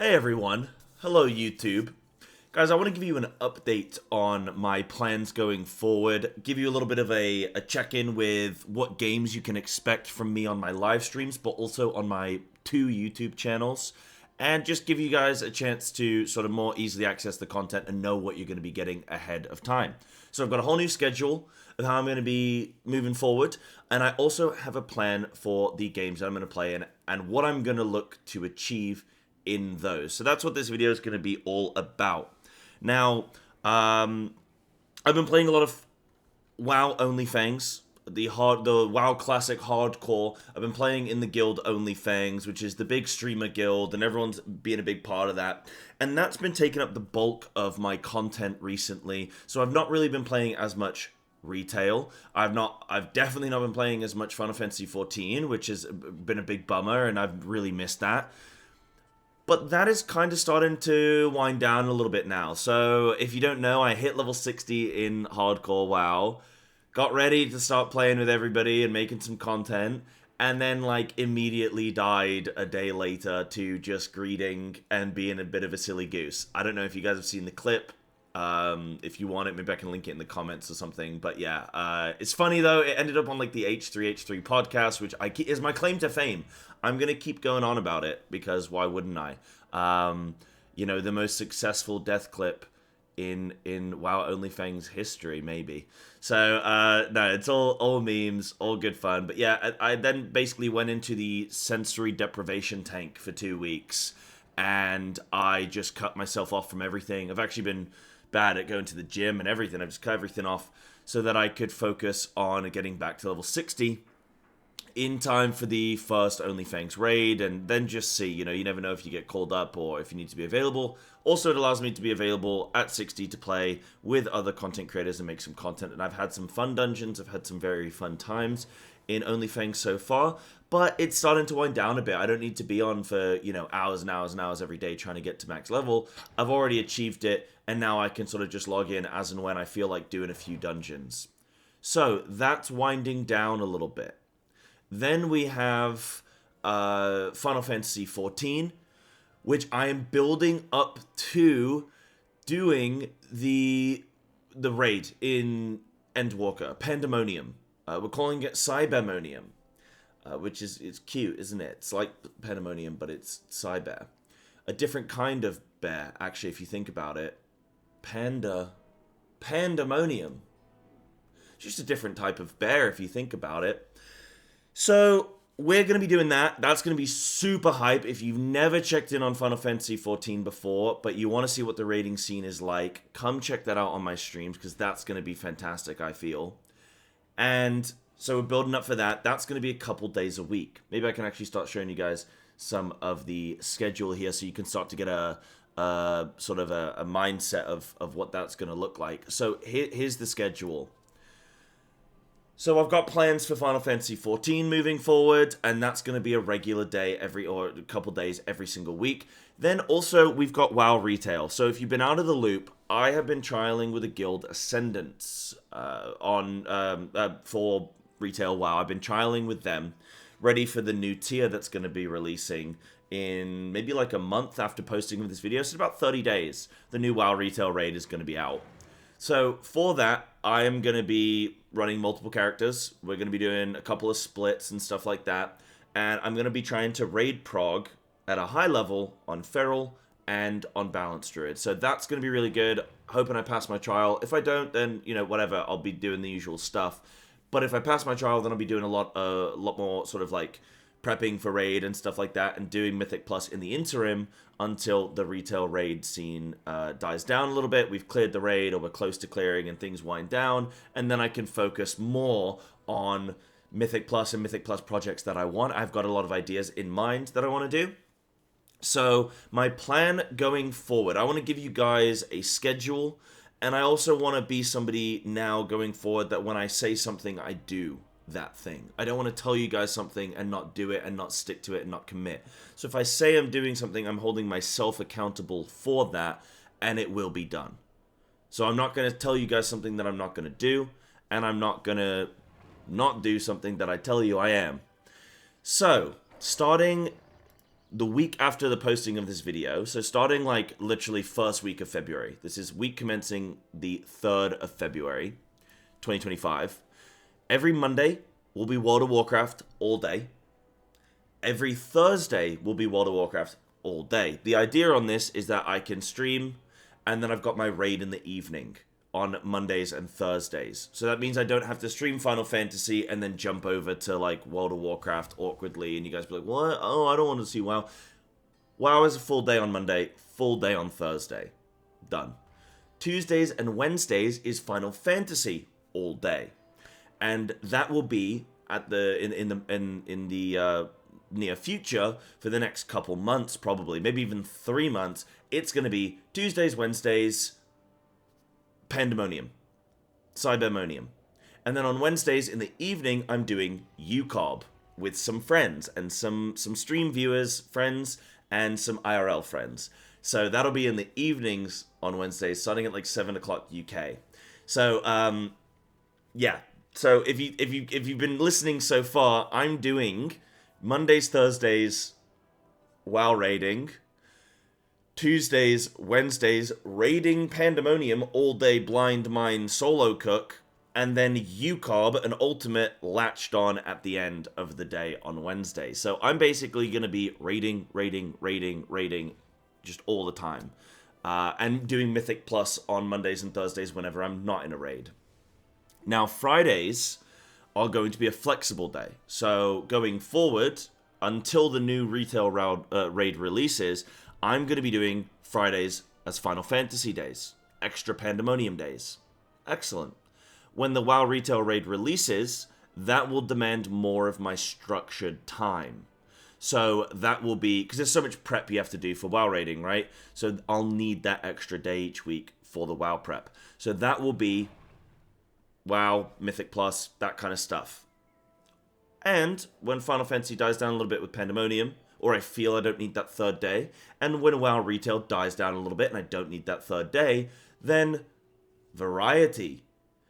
Hey everyone, hello YouTube. Guys, I want to give you an update on my plans going forward, give you a little bit of a check-in with what games you can expect from me on my live streams, but also on my two YouTube channels, and just give you guys a chance to sort of more easily access the content and know what you're going to be getting ahead of time. So I've got a whole new schedule of how I'm going to be moving forward, and I also have a plan for the games that I'm going to play in and what I'm going to look to achieve in those. So that's what this video is going to be all about. Now, I've been playing a lot of WoW Only Fangs, the WoW Classic Hardcore. I've been playing in the guild Only Fangs, which is the big streamer guild, and everyone's been a big part of that. And that's been taking up the bulk of my content recently. So I've not really been playing as much retail. I've definitely not been playing as much Final Fantasy XIV, which has been a big bummer, and I've really missed that. But that is kind of starting to wind down a little bit now. So if you don't know, I hit level 60 in Hardcore WoW, got ready to start playing with everybody and making some content, and then like immediately died a day later to just greeting and being a bit of a silly goose. I don't know if you guys have seen the clip. If you want it, maybe I can link it in the comments or something. But yeah, it's funny though. It ended up on like the H3 podcast, which is my claim to fame. I'm gonna keep going on about it because why wouldn't I? You know, the most successful death clip in WoW OnlyFans history, maybe. So no, it's all memes, all good fun. But yeah, I then basically went into the sensory deprivation tank for 2 weeks, and I just cut myself off from everything. I've actually been bad at going to the gym and everything. I just cut everything off so that I could focus on getting back to level 60 in time for the first OnlyFans raid, and then just see, you know, you never know if you get called up or if you need to be available. Also, it allows me to be available at 60 to play with other content creators and make some content, and I've had some fun dungeons, I've had some very fun times in OnlyFans so far, but it's starting to wind down a bit. I don't need to be on for, you know, hours and hours and hours every day trying to get to max level. I've already achieved it, and now I can sort of just log in as and when I feel like doing a few dungeons. So, that's winding down a little bit. Then we have Final Fantasy XIV, which I am building up to doing the raid in Endwalker, Pandemonium. We're calling it Psybearslat, which is it's cute, isn't it? It's like Pandemonium, but it's Psybear. A different kind of bear, actually, if you think about it. Pandemonium. It's just a different type of bear, if you think about it. So, we're going to be doing that. That's going to be super hype. If you've never checked in on Final Fantasy XIV before, but you want to see what the raiding scene is like, come check that out on my streams, because that's going to be fantastic, I feel. And so we're building up for that. That's going to be a couple days a week. Maybe I can actually start showing you guys some of the schedule here so you can start to get a sort of a mindset of what that's going to look like. So here's the schedule. So I've got plans for Final Fantasy XIV moving forward, and that's going to be a regular day or a couple days every single week. Then also we've got WoW Retail. So if you've been out of the loop, I have been trialing with a guild, Ascendants, for Retail WoW. I've been trialing with them, ready for the new tier that's going to be releasing in maybe like a month after posting of this video. So about 30 days, the new WoW Retail raid is going to be out. So for that, I am going to be running multiple characters. We're going to be doing a couple of splits and stuff like that. And I'm going to be trying to raid prog at a high level on Feral and on Balanced Druid. So that's going to be really good. Hoping I pass my trial. If I don't, then, you know, whatever. I'll be doing the usual stuff. But if I pass my trial, then I'll be doing a lot more sort of like prepping for raid and stuff like that, and doing Mythic Plus in the interim until the retail raid scene dies down a little bit. We've cleared the raid, or we're close to clearing, and things wind down, and then I can focus more on Mythic Plus and Mythic Plus projects that I want. I've got a lot of ideas in mind that I want to do. So my plan going forward, I want to give you guys a schedule, and I also want to be somebody now going forward that when I say something, I do that thing. I don't want to tell you guys something and not do it and not stick to it and not commit. So if I say I'm doing something, I'm holding myself accountable for that, and it will be done. So I'm not going to tell you guys something that I'm not going to do, and I'm not going to not do something that I tell you I am. So, starting the week after the posting of this video, so starting like literally first week of February, this is week commencing the 3rd of February, 2025, every Monday will be World of Warcraft all day. Every Thursday will be World of Warcraft all day. The idea on this is that I can stream, and then I've got my raid in the evening on Mondays and Thursdays. So that means I don't have to stream Final Fantasy and then jump over to like World of Warcraft awkwardly, and you guys be like, what? Oh, I don't want to see WoW. WoW is a full day on Monday, full day on Thursday. Done. Tuesdays and Wednesdays is Final Fantasy all day. And that will be at the in the near future for the next couple months, probably, maybe even 3 months. It's going to be Tuesdays, Wednesdays, Pandemonium, Psybearslat. And then on Wednesdays in the evening, I'm doing UCOB with some friends and some stream viewers, friends, and some IRL friends. So that'll be in the evenings on Wednesdays, starting at like 7 o'clock UK. So, yeah. So if you've been listening so far, I'm doing Mondays, Thursdays, WoW raiding. Tuesdays, Wednesdays, raiding Pandemonium all day blind mine solo cook, and then UCOB, an ultimate latched on at the end of the day on Wednesday. So I'm basically going to be raiding just all the time. And doing Mythic Plus on Mondays and Thursdays whenever I'm not in a raid. Now, Fridays are going to be a flexible day. So going forward, until the new retail raid releases, I'm going to be doing Fridays as Final Fantasy days, extra Pandemonium days. Excellent. When the WoW retail raid releases, that will demand more of my structured time. So that will be, because there's so much prep you have to do for WoW raiding, right? So I'll need that extra day each week for the WoW prep. So that will be WoW, Mythic Plus, that kind of stuff. And when Final Fantasy dies down a little bit with Pandemonium, or I feel I don't need that 3rd day, and when WoW retail dies down a little bit and I don't need that 3rd day, then variety.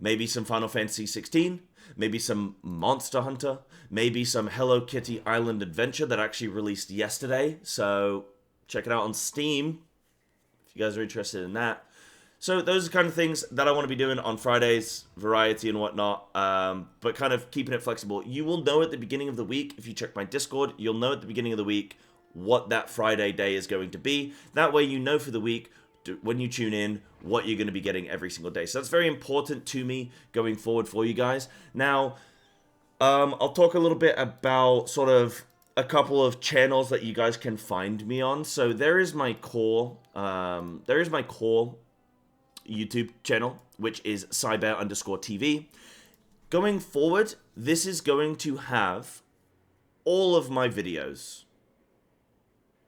Maybe some Final Fantasy 16, maybe some Monster Hunter, maybe some Hello Kitty Island Adventure that actually released yesterday, so check it out on Steam if you guys are interested in that. So those are kind of things that I want to be doing on Fridays, variety and whatnot, but kind of keeping it flexible. You will know at the beginning of the week, if you check my Discord, you'll know at the beginning of the week what that Friday day is going to be. That way you know for the week, when you tune in, what you're going to be getting every single day. So that's very important to me going forward for you guys. Now, I'll talk a little bit about sort of a couple of channels that you guys can find me on. So there is my core, YouTube channel, which is Psybear_TV. Going forward, this is going to have all of my videos,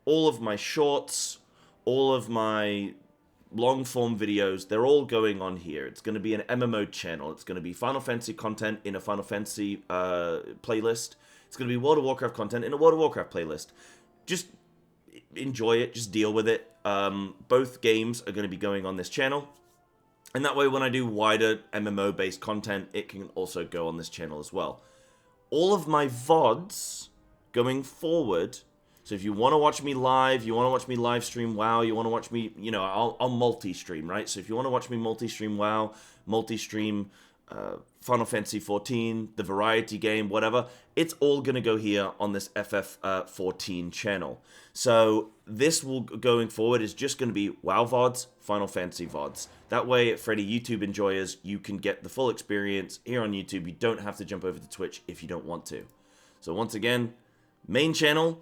all of my shorts, all of my long-form videos, they're all going on here. It's going to be an MMO channel. It's going to be Final Fantasy content in a Final Fantasy playlist. It's going to be World of Warcraft content in a World of Warcraft playlist. Just enjoy it. Just deal with it. Both games are going to be going on this channel. And that way, when I do wider MMO-based content, it can also go on this channel as well. All of my VODs going forward, so if you want to watch me live, you want to watch me live stream WoW, you want to watch me, you know, I'll multi-stream, right? So if you want to watch me multi-stream WoW, multi-stream Final Fantasy XIV, the variety game, whatever, it's all going to go here on this FF14 channel. So this will, going forward, is just going to be WoW VODs, Final Fantasy VODs. That way, for any YouTube enjoyers, you can get the full experience here on YouTube. You don't have to jump over to Twitch if you don't want to. So once again, main channel,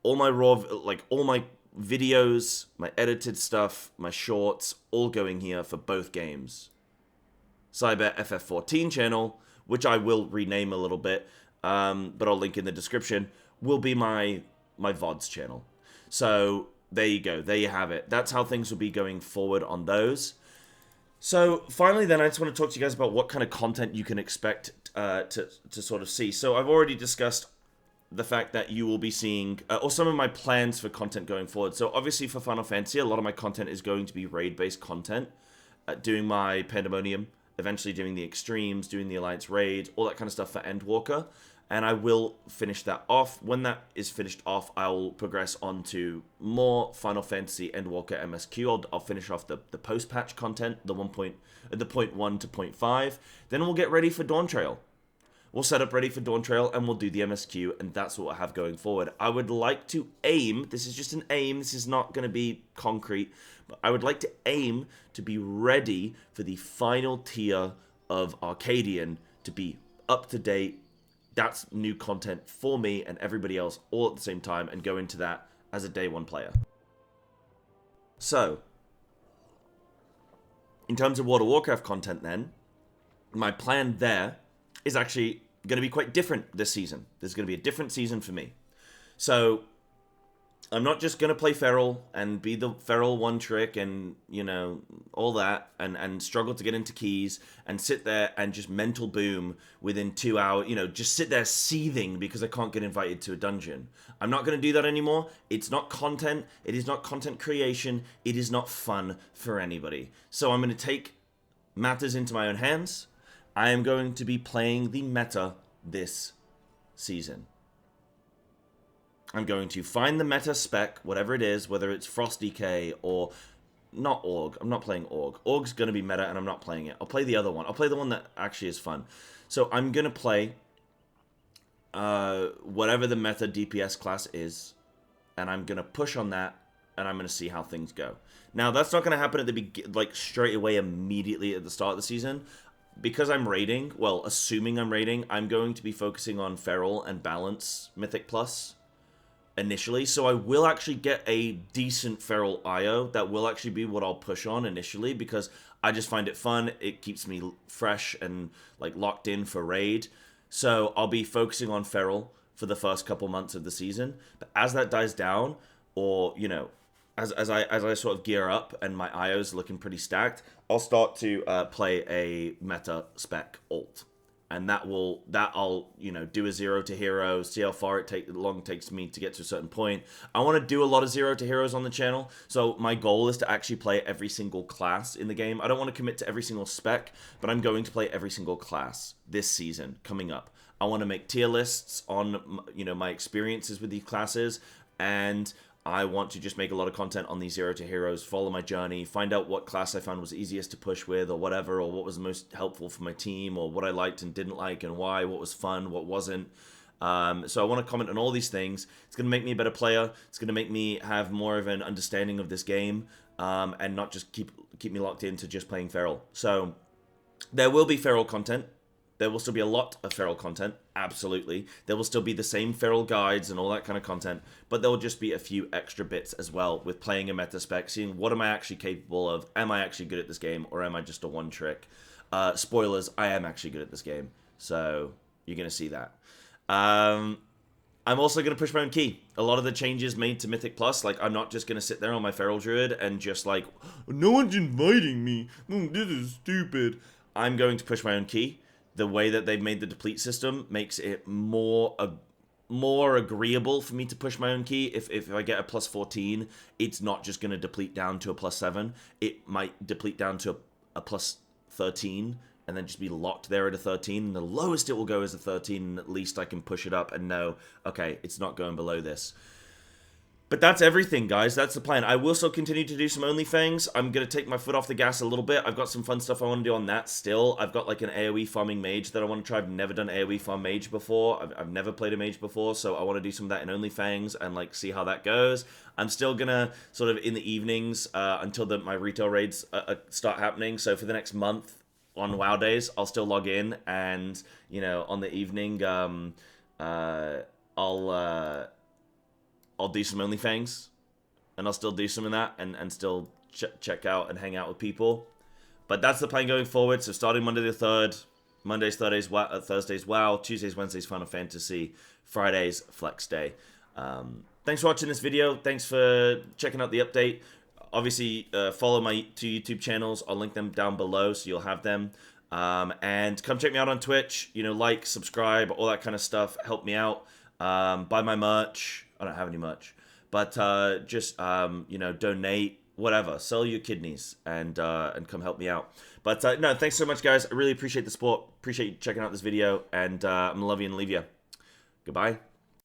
all my raw, like all my videos, my edited stuff, my shorts, all going here for both games. Cyber FF14 channel, which I will rename a little bit, but I'll link in the description, will be my VODs channel. So there you go, there you have it. That's how things will be going forward on those. So finally then, I just want to talk to you guys about what kind of content you can expect to sort of see. So I've already discussed the fact that you will be seeing, or some of my plans for content going forward. So obviously for Final Fantasy, a lot of my content is going to be raid-based content, doing my Pandemonium, eventually doing the Extremes, doing the Alliance Raid, all that kind of stuff for Endwalker. and I will finish that off. When that is finished off, I'll progress on to more Final Fantasy Endwalker MSQ. I'll finish off the post-patch content, the point 1 to point 5. Then we'll get ready for Dawn Trail. We'll set up ready for Dawn Trail, and we'll do the MSQ, and that's what I have going forward. I would like to aim, this is just an aim, this is not going to be concrete, but I would like to aim to be ready for the final tier of Arcadian to be up to date. That's new content for me and everybody else all at the same time, and go into that as a day one player. So, in terms of World of Warcraft content then, my plan there is actually going to be quite different this season. There's going to be a different season for me. So, I'm not just going to play Feral and be the Feral one trick and, you know, all that, and struggle to get into keys and sit there and just mental boom within 2 hours, you know, just sit there seething because I can't get invited to a dungeon. I'm not going to do that anymore. It's not content. It is not content creation. It is not fun for anybody. So I'm going to take matters into my own hands. I am going to be playing the meta this season. I'm going to find the meta spec, whatever it is, whether it's Frost DK or not Org. I'm not playing Org. Org's going to be meta, and I'm not playing it. I'll play the other one. I'll play the one that actually is fun. So I'm going to play whatever the meta DPS class is, and I'm going to push on that, and I'm going to see how things go. Now, that's not going to happen at the like straight away immediately at the start of the season. Because I'm raiding, well, assuming I'm raiding, I'm going to be focusing on Feral and Balance Mythic Plus initially, so I will actually get a decent Feral IO. That will actually be what I'll push on initially, because I just find it fun. It keeps me fresh and like locked in for raid. So I'll be focusing on Feral for the first couple months of the season. But as that dies down, or you know, as I sort of gear up and my IOs are looking pretty stacked, I'll start to play a meta spec ult. And I'll, you know, do a 0 to hero, see how far long it takes me to get to a certain point. I want to do a lot of 0 to heroes on the channel, so my goal is to actually play every single class in the game. I don't want to commit to every single spec, but I'm going to play every single class this season coming up. I want to make tier lists on, you know, my experiences with these classes, and I want to just make a lot of content on these 0 to heroes, follow my journey, find out what class I found was easiest to push with or whatever, or what was most helpful for my team, or what I liked and didn't like and why, what was fun, what wasn't. So I want to comment on all these things. It's going to make me a better player. It's going to make me have more of an understanding of this game, and not just keep me locked into just playing Feral. So there will be Feral content. There will still be a lot of Feral content, absolutely. There will still be the same Feral guides and all that kind of content, but there will just be a few extra bits as well with playing a meta spec, seeing what am I actually capable of, am I actually good at this game, or am I just a one trick? Spoilers, I am actually good at this game, so you're going to see that. I'm also going to push my own key. A lot of the changes made to Mythic Plus, like, I'm not just going to sit there on my Feral Druid and just like, no one's inviting me, this is stupid. I'm going to push my own key. The way that they've made the deplete system makes it more agreeable for me to push my own key. If I get a plus 14, it's not just going to deplete down to a plus 7. It might deplete down to a plus 13, and then just be locked there at a 13. And the lowest it will go is a 13, and at least I can push it up and know, okay, it's not going below this. But that's everything, guys. That's the plan. I will still continue to do some OnlyFans. I'm going to take my foot off the gas a little bit. I've got some fun stuff I want to do on that still. I've got like an AoE farming mage that I want to try. I've never done AoE farm mage before. I've never played a mage before, so I want to do some of that in OnlyFans and like see how that goes. I'm still going to sort of in the evenings until my retail raids start happening. So for the next month on WoW days, I'll still log in, and, you know, on the evening, I'll do some OnlyFans, and I'll still do some of that, and still check out and hang out with people. But that's the plan going forward. So starting Monday the 3rd, Mondays, Thursdays, WoW, Tuesdays, Wednesdays, Final Fantasy, Fridays, Flex Day. Thanks for watching this video. Thanks for checking out the update. Obviously, follow my 2 YouTube channels. I'll link them down below, so you'll have them. And come check me out on Twitch. You know, like, subscribe, all that kind of stuff. Help me out. Buy my merch. I don't have any merch, but just you know, donate, whatever, sell your kidneys, and come help me out. But no, thanks so much, guys. I really appreciate the support. Appreciate you checking out this video, and I'm gonna love you and leave you. Goodbye.